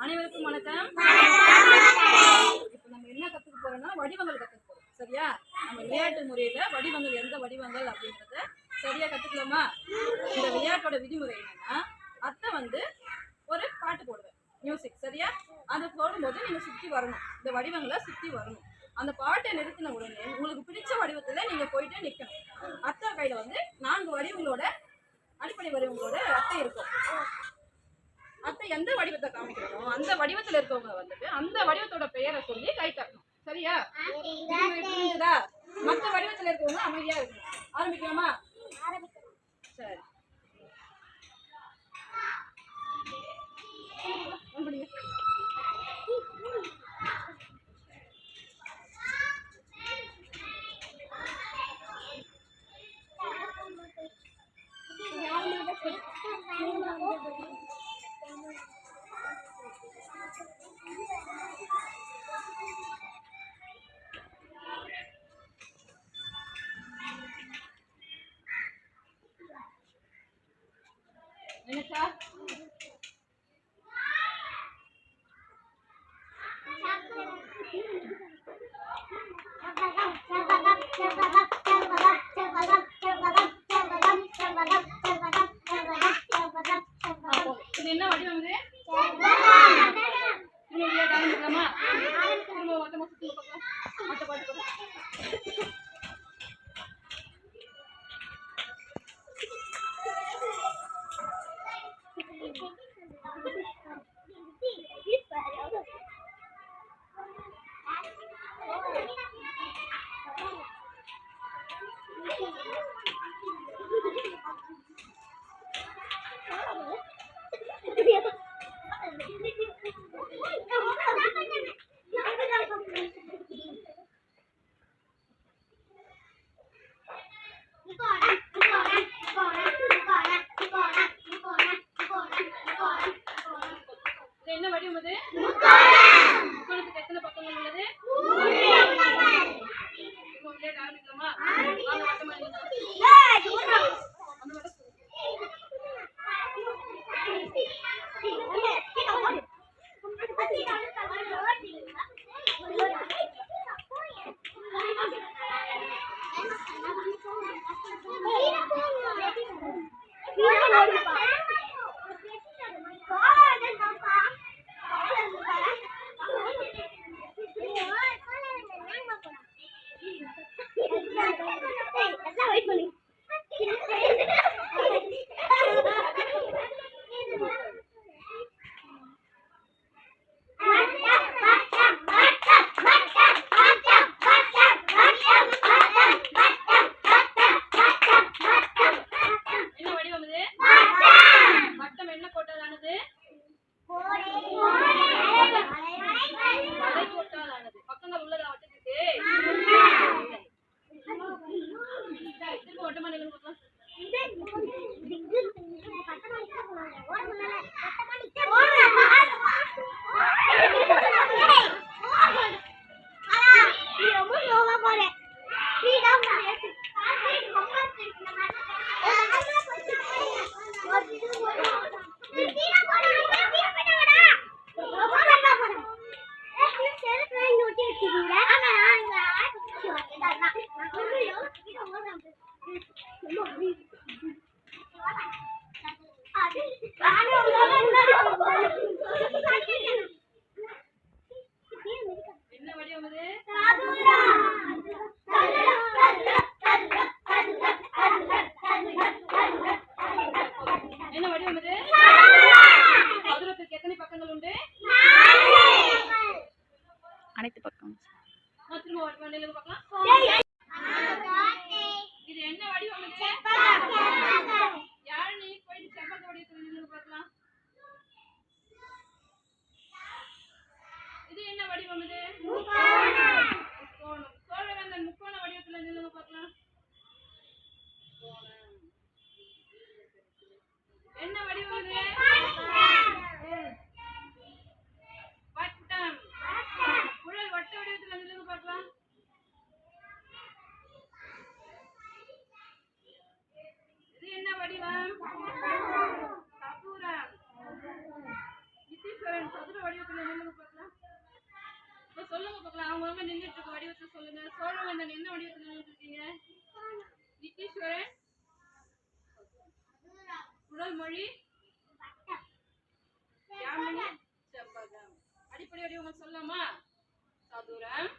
அனைவருக்கும் வணக்கம். இப்போ நம்ம என்ன கத்துக்க போறோம்னா வடிவங்கள் கத்துக்க போறோம். சரியா? நம்ம விளையாட்டு முறையில வடிவங்கள் எந்த வடிவங்கள் அப்படிங்கறத சரியா கத்துக்கலாமா? இந்த விளையாட்டோட விதிமுறை என்னன்னா, அத்தை ஒரு பாட்டு போடுவேன், மியூசிக். சரியா? அதை போடும்போது நீங்க சுத்தி வரணும், இந்த வடிவங்களை சுத்தி வரணும். அந்த பாட்டை நிறுத்தின உடனே உங்களுக்கு பிடிச்ச வடிவத்துல நீங்க போயிட்டு நிக்கணும். அத்தை கையில 4 வடிவங்களோட அடிப்படை வடிவங்களோட அத்தை இருக்கும். அத்தை எந்த வடிவத்தை காமிக்கிறோமோ அந்த வடிவத்துல இருக்கவங்க அந்த வடிவத்தோட பெயரை சொல்லி கை தட்டணும். சரியா? புரிஞ்சுதா? மற்ற வடிவத்துல இருக்கவங்க அமைதியா இருக்கணும். ஆரம்பிக்கலாமா? சரி. என்னக்கா? இது என்ன வடிவம்? இது ஆரம்பிக்கலாமா? மற்ற பாட்டு என்ன வடிவம்? அது முக்கோணத்துக்கு எத்தனை பக்கங்கள் உள்ளது? ஆரம்பிக்கலாமா? வடிவத்துல நில்லுங்க பார்க்கலாம். இப்ப சொல்லுங்க பார்க்கலாம். அவங்க நின்றுட்டு இருக்க வடிவத்தை சொல்லுங்க. சோழவேந்தன் என்ன வடிவத்துல நின்றுட்டு இருக்கீங்க? நித்தீஸ்வரன், குழல்மொழி, யாமினி, செம்பகம். அடிப்படை வடிவங்கள் சொல்லலாமா? சதுரம்,